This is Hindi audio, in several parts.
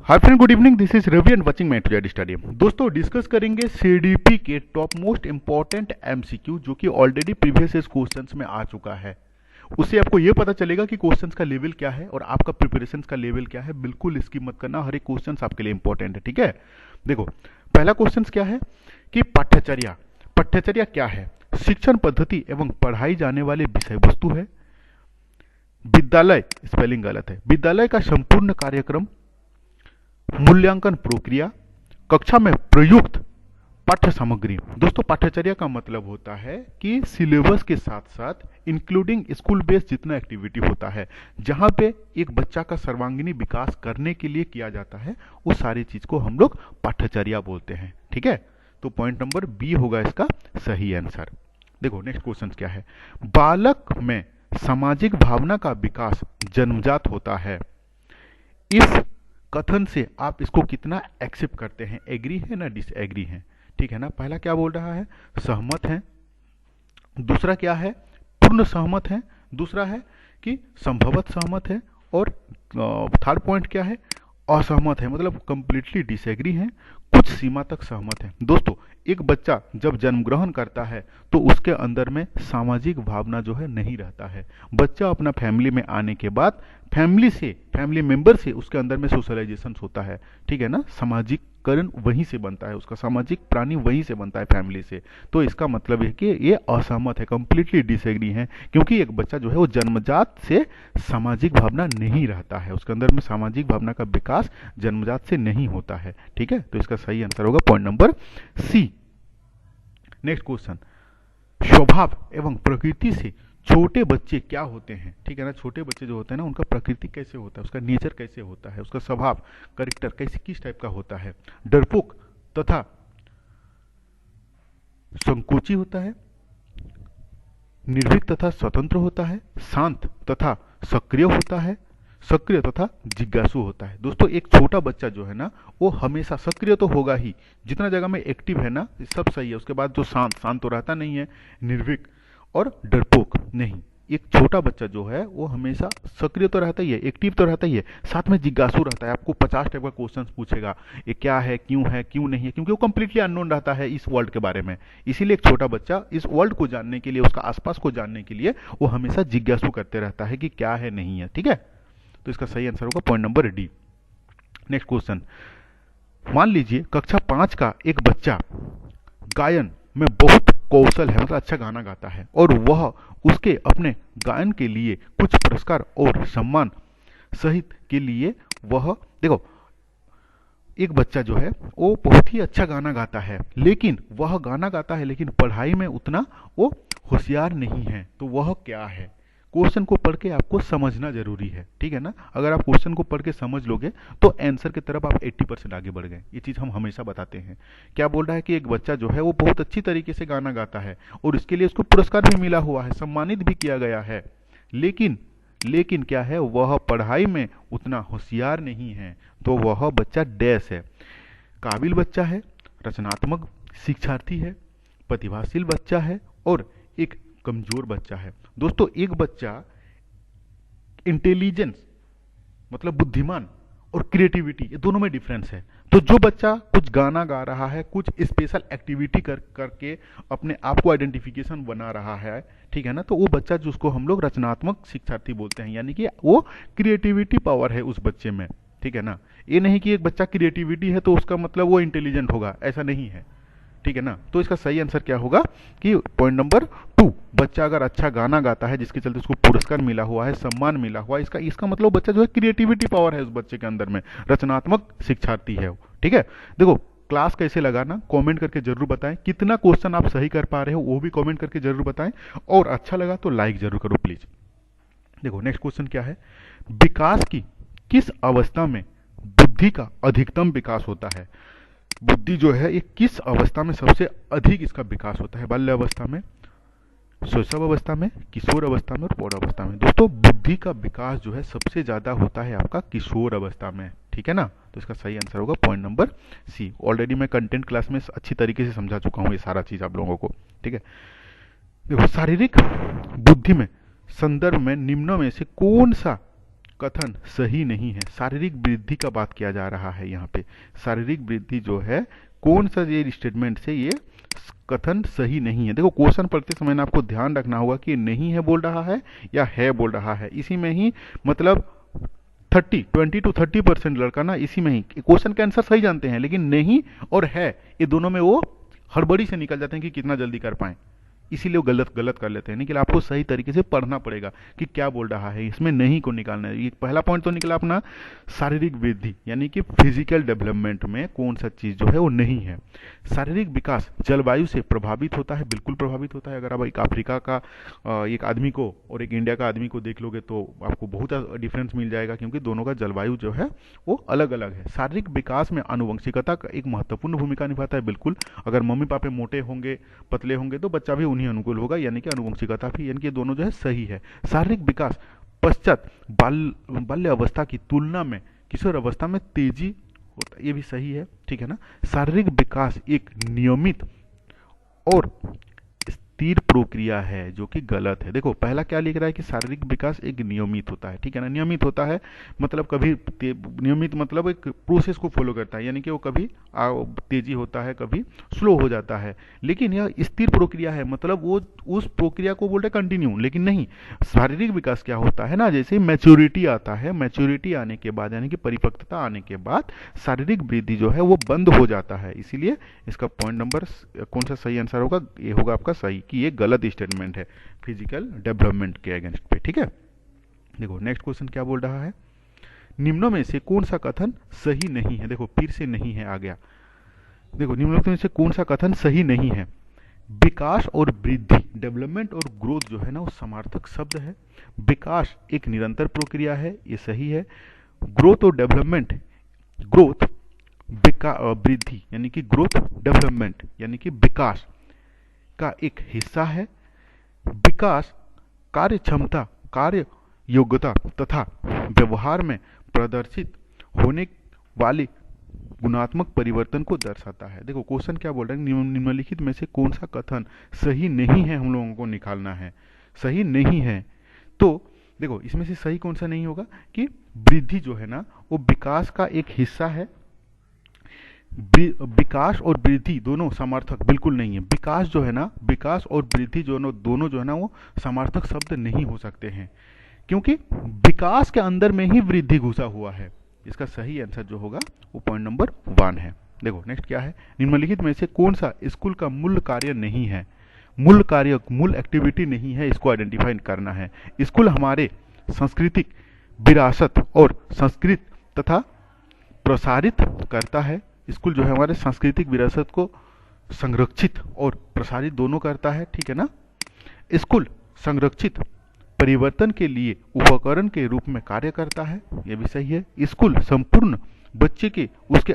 Hi friend, good evening. This is Ravi and watching my today study. दोस्तों डिस्कस करेंगे सीडीपी के टॉप मोस्ट इंपॉर्टेंट एमसीक्यू जो कि ऑलरेडी प्रीवियस ईयर क्वेश्चंस में आ चुका है। उससे आपको यह पता चलेगा कि क्वेश्चंस का लेवल क्या है और आपका प्रिपरेशन का लेवल क्या है। बिल्कुल स्किप मत करना, हर एक क्वेश्चंस आपके लिए इंपॉर्टेंट है। ठीक है, देखो पहला क्वेश्चन क्या है कि पाठ्यचर्या। पाठ्यचर्या क्या है? शिक्षण पद्धति एवं पढ़ाई जाने वाले विषय वस्तु है। विद्यालय, स्पेलिंग गलत है, विद्यालय का संपूर्ण कार्यक्रम, मूल्यांकन प्रक्रिया, कक्षा में प्रयुक्त पाठ्य सामग्री। दोस्तों पाठ्यचर्या का मतलब होता है कि सिलेबस के साथ साथ इंक्लूडिंग स्कूल बेस्ड जितना एक्टिविटी होता है, जहां पे एक बच्चा का सर्वांगीण विकास करने के लिए किया जाता है, उस सारी चीज को हम लोग पाठ्यचर्या बोलते हैं। ठीक है, तो पॉइंट नंबर बी होगा इसका सही आंसर। देखो नेक्स्ट क्वेश्चन क्या है। बालक में सामाजिक भावना का विकास जन्मजात होता है। इस कथन से आप इसको कितना एक्सेप्ट करते हैं? एग्री है ना डिसएग्री है? ठीक है ना। पहला क्या बोल रहा है? सहमत है। दूसरा क्या है? पूर्ण सहमत है। दूसरा है कि संभवत सहमत है। और थर्ड पॉइंट क्या है? असहमत है, मतलब कंप्लीटली डिसएग्री है, कुछ सीमा तक सहमत है। दोस्तों एक बच्चा जब जन्म ग्रहण करता है तो उसके अंदर में सामाजिक भावना जो है नहीं रहता है। बच्चा अपना फैमिली में आने के बाद फैमिली मेंबर से उसके अंदर में सोशलाइजेशन होता है। ठीक है ना, सामाजिककरण वहीं से बनता है, उसका सामाजिक प्राणी वहीं से बनता है, फैमिली से। तो इसका मतलब है कि ये असहमत है, कंप्लीटली डिसएग्री है, क्योंकि एक बच्चा जो है वो जन्मजात से सामाजिक भावना नहीं रहता है, उसके अंदर में सामाजिक भावना का विकास जन्मजात से नहीं होता है। ठीक है, तो इसका सही आंसर होगा point number C. Next question, स्वभाव एवं प्रकृति से छोटे बच्चे क्या होते हैं? ठीक है ना, छोटे बच्चे जो होते हैं ना, उनका प्रकृति कैसे होता है, उसका नेचर कैसे होता है, उसका स्वभाव कैरेक्टर कैसे किस टाइप का होता है? डरपोक तथा संकोची होता है, निर्भीक तथा स्वतंत्र होता है, शांत तथा सक्रिय होता है, सक्रिय तथा जिज्ञासु होता है। दोस्तों एक छोटा बच्चा जो है ना वो हमेशा सक्रिय तो होगा ही, जितना जगह में एक्टिव है ना सब सही है। उसके बाद जो शांत तो रहता नहीं है, निर्भीक और डरपोक नहीं। एक छोटा बच्चा जो है वो हमेशा सक्रिय तो रहता ही है, एक्टिव तो रहता ही है, साथ में जिज्ञासु रहता है। आपको 50 टाइप का क्वेश्चन पूछेगा, ये क्या है, क्यों नहीं है, क्योंकि वो कंप्लीटली अननोन रहता है इस वर्ल्ड के बारे में। इसीलिए एक छोटा बच्चा इस वर्ल्ड को जानने के लिए, उसका आसपास को जानने के लिए वो हमेशा जिज्ञासु करते रहता है कि क्या है नहीं है। ठीक है, तो इसका सही आंसर होगा point number D. Next question, मान लीजिए कक्षा 5 का एक बच्चा गायन में बहुत कौशल है, मतलब अच्छा गाना गाता है, और वह उसके अपने गायन के लिए कुछ पुरस्कार और सम्मान सहित के लिए वह, देखो एक बच्चा जो है वो बहुत ही अच्छा गाना गाता है, लेकिन वह गाना गाता है लेकिन पढ़ाई में उतना वो होशियार नहीं है, तो वह क्या है? क्वेश्चन को पढ़ के आपको समझना जरूरी है। ठीक है ना, अगर आप क्वेश्चन को पढ़ के समझ लोगे तो आंसर की तरफ आप 80% आगे बढ़ गए। ये चीज हम हमेशा बताते हैं। क्या बोल रहा है कि एक बच्चा जो है वो बहुत अच्छी तरीके से गाना गाता है और इसके लिए उसको पुरस्कार भी मिला हुआ है, सम्मानित भी किया गया है, लेकिन क्या है, वह पढ़ाई में उतना होशियार नहीं है, तो वह बच्चा डैश है। काबिल बच्चा है, रचनात्मक शिक्षार्थी है, प्रतिभाशील बच्चा है, और एक कमजोर बच्चा है। दोस्तों एक बच्चा इंटेलिजेंस मतलब बुद्धिमान और क्रिएटिविटी, ये दोनों में डिफरेंस है। तो जो बच्चा कुछ गाना गा रहा है, कुछ स्पेशल एक्टिविटी करके अपने आप को आइडेंटिफिकेशन बना रहा है, ठीक है ना, तो वो बच्चा जिसको हम लोग रचनात्मक शिक्षार्थी बोलते हैं, यानी कि वो क्रिएटिविटी पावर है उस बच्चे में। ठीक है ना, ये नहीं कि एक बच्चा क्रिएटिविटी है तो उसका मतलब वो इंटेलिजेंट होगा, ऐसा नहीं है। ठीक है ना, तो इसका सही आंसर क्या होगा कि पॉइंट नंबर 2, बच्चा अगर अच्छा गाना गाता है जिसके चलते उसको पुरस्कार मिला हुआ है, सम्मान मिला हुआ है, इसका मतलब बच्चा जो है क्रिएटिविटी पावर है उस बच्चे के अंदर में, रचनात्मक शिक्षार्थी है वो। ठीक है, देखो क्लास कैसे लगाना कमेंट करके जरूर बताएं, कितना क्वेश्चन आप सही कर पा रहे हो वो भी कमेंट करके जरूर बताएं, और अच्छा लगा तो लाइक जरूर करो प्लीज। देखो नेक्स्ट क्वेश्चन क्या है, विकास की किस अवस्था में बुद्धि का अधिकतम विकास होता है? बुद्धि जो है ये किस अवस्था में सबसे अधिक इसका विकास होता है? बाल्य अवस्था में, शैशव अवस्था में, किशोर अवस्था में और प्रौढ़ अवस्था में। दोस्तों बुद्धि का विकास जो है सबसे ज्यादा होता है आपका किशोर अवस्था में। ठीक है ना, तो इसका सही आंसर होगा पॉइंट नंबर सी। ऑलरेडी मैं कंटेंट क्लास में अच्छी तरीके से समझा चुका हूं ये सारा चीज आप लोगों को। ठीक है, देखो शारीरिक बुद्धि में संदर्भ में निम्न में से कौन सा कथन सही नहीं है। शारीरिक वृद्धि का बात किया जा रहा है यहाँ पे। शारीरिक वृद्धि जो है, कौन सा ये स्टेटमेंट से ये कथन सही नहीं है। देखो क्वेश्चन पढ़ते समय ना आपको ध्यान रखना होगा कि नहीं है बोल रहा है या है बोल रहा है। इसी में ही मतलब 20 to 30% लड़का ना इसी में ही क्वेश्चन के आंसर सही जानते हैं, लेकिन नहीं और है ये दोनों में वो हड़बड़ी से निकल जाते हैं कि कितना जल्दी कर पाएं, इसीलिए वो गलत गलत कर लेते हैं। लेकिन आपको सही तरीके से पढ़ना पड़ेगा कि क्या बोल रहा है, इसमें नहीं को निकालना है। ये पहला पॉइंट तो निकला अपना शारीरिक वृद्धि, यानी कि फिजिकल डेवलपमेंट में कौन सा चीज जो है वो नहीं है। शारीरिक विकास जलवायु से प्रभावित होता है, बिल्कुल प्रभावित होता है। अगर आप एक अफ्रीका का एक आदमी को और एक इंडिया का आदमी को देख लोगे तो आपको बहुत डिफरेंस मिल जाएगा, क्योंकि दोनों का जलवायु जो है वो अलग अलग है। शारीरिक विकास में आनुवंशिकता का एक महत्वपूर्ण भूमिका निभाता है, बिल्कुल। अगर मम्मी पापा मोटे होंगे, पतले होंगे, तो बच्चा भी उन्हीं अनुकूल होगा, यानी कि आनुवंशिकता भी, यानी कि दोनों जो है सही है। शारीरिक विकास पश्चात बाल्य अवस्था की तुलना में किशोर अवस्था में तेजी होता है, ये भी सही है, ठीक है ना। शारीरिक विकास एक नियमित और स्थिर प्रक्रिया है, जो कि गलत है। देखो पहला क्या लिख रहा है कि शारीरिक विकास एक नियमित होता है, ठीक है ना। नियमित होता है मतलब कभी नियमित मतलब एक प्रोसेस को फॉलो करता है, यानी कि वो कभी तेजी होता है, कभी स्लो हो जाता है। लेकिन यह स्थिर प्रक्रिया है, मतलब वो उस प्रक्रिया को बोलते हैं कंटिन्यू। लेकिन नहीं, शारीरिक विकास क्या होता है ना, जैसे मैच्योरिटी आता है, मैच्योरिटी आने के बाद यानी कि परिपक्वता आने के बाद शारीरिक वृद्धि जो है वो बंद हो जाता है। इसीलिए इसका पॉइंट नंबर कौन सा सही आंसर होगा, ये होगा आपका सही, कि ये गलत स्टेटमेंट है फिजिकल डेवलपमेंट के अगेंस्ट पे, ठीक है। देखो नेक्स्ट क्वेश्चन क्या बोल रहा है, निम्नों में से कौन सा कथन सही नहीं है। देखो फिर से नहीं है आ गया। देखो निम्नों में से कौन सा कथन सही नहीं है। विकास और वृद्धि, डेवलपमेंट और ग्रोथ जो है ना वो समार्थक शब्द है। विकास एक निरंतर प्रक्रिया है, ये सही है। ग्रोथ और डेवलपमेंट, ग्रोथ वृद्धि यानी कि ग्रोथ, डेवलपमेंट यानी कि विकास का एक हिस्सा है। विकास कार्य क्षमता, कार्य योग्यता तथा व्यवहार में प्रदर्शित होने वाले गुणात्मक परिवर्तन को दर्शाता है। देखो क्वेश्चन क्या बोल रहा है, निम्नलिखित में से कौन सा कथन सही नहीं है, हम लोगों को निकालना है। सही नहीं है तो देखो इसमें से सही कौन सा नहीं होगा कि वृद्धि जो है ना वो विकास का एक हिस्सा है। विकास और वृद्धि दोनों समर्थक बिल्कुल नहीं है। विकास जो है ना, विकास और वृद्धि दोनों जो है ना वो समर्थक शब्द नहीं हो सकते हैं, क्योंकि विकास के अंदर में ही वृद्धि घुसा हुआ है। इसका सही आंसर जो होगा वो पॉइंट नंबर 1 है। देखो नेक्स्ट क्या है, निम्नलिखित में से कौन सा स्कूल का मूल कार्य नहीं है। मूल कार्य, मूल एक्टिविटी नहीं है, इसको आइडेंटिफाई करना है। स्कूल हमारे सांस्कृतिक विरासत और संस्कृत तथा प्रसारित करता है। स्कूल जो है हमारे सांस्कृतिक विरासत को संरक्षित और प्रसारित दोनों करता है, ठीक है ना। स्कूल संरक्षित परिवर्तन के लिए उपकरण के रूप में कार्य करता है, यह भी सही है। स्कूल संपूर्ण बच्चे के उसके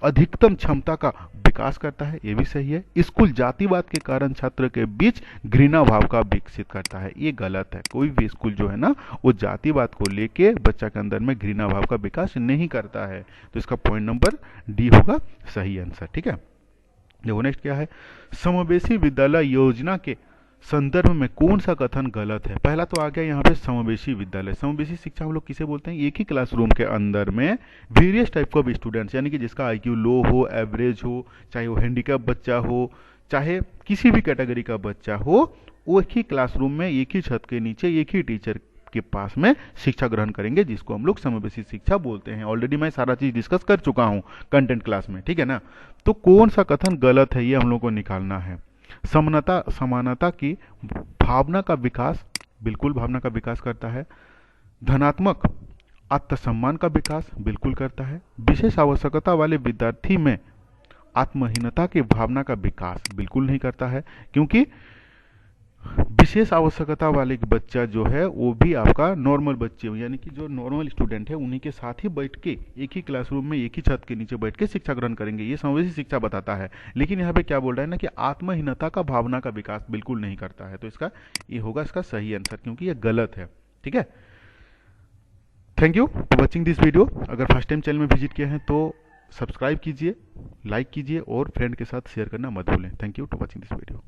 अधिकतम क्षमता का विकास करता है, यह भी सही है। स्कूल जातिवाद के कारण छात्र के बीच घृणा भाव का विकसित करता है, ये गलत है। कोई भी स्कूल जो है ना वो जातिवाद को लेके बच्चा के अंदर में घृणा भाव का विकास नहीं करता है। तो इसका पॉइंट नंबर डी होगा सही आंसर, ठीक है। देखो नेक्स्ट क्या है, समावेशी विद्यालय योजना के संदर्भ में कौन सा कथन गलत है। पहला तो आ गया यहाँ पे समावेशी विद्यालय। समावेशी शिक्षा हम लोग किसे बोलते हैं, एक ही क्लासरूम के अंदर में वेरियस टाइप ऑफ स्टूडेंट्स, यानी कि जिसका आईक्यू लो हो, एवरेज हो, चाहे वो हैंडीकैप बच्चा हो, चाहे किसी भी कैटेगरी का बच्चा हो, वो एक ही क्लासरूम में एक ही छत के नीचे एक ही टीचर के पास में शिक्षा ग्रहण करेंगे, जिसको हम लोग समावेशी शिक्षा बोलते हैं। ऑलरेडी मैं सारा चीज डिस्कस कर चुका हूँ कंटेंट क्लास में, ठीक है ना। तो कौन सा कथन गलत है ये हम लोग को निकालना है। समानता की भावना का विकास, बिल्कुल भावना का विकास करता है। धनात्मक आत्मसम्मान का विकास बिल्कुल करता है। विशेष आवश्यकता वाले विद्यार्थी में आत्महीनता की भावना का विकास बिल्कुल नहीं करता है, क्योंकि विशेष आवश्यकता वाले बच्चा जो है वो भी आपका नॉर्मल बच्चे, यानी कि जो नॉर्मल स्टूडेंट है उन्हीं के साथ ही बैठ के एक ही क्लासरूम में एक ही छत के नीचे बैठ के शिक्षा ग्रहण करेंगे, ये समावेशी शिक्षा बताता है। लेकिन यहाँ पे क्या बोल रहा है ना कि आत्महीनता का भावना का विकास बिल्कुल नहीं करता है। तो इसका ये होगा इसका सही आंसर, क्योंकि ये गलत है, ठीक है। Thank you for watching this video. अगर फर्स्ट टाइम चैनल में विजिट किए हैं तो सब्सक्राइब कीजिए, लाइक कीजिए और फ्रेंड के साथ शेयर करना मत भूलें। Thank you for watching this video.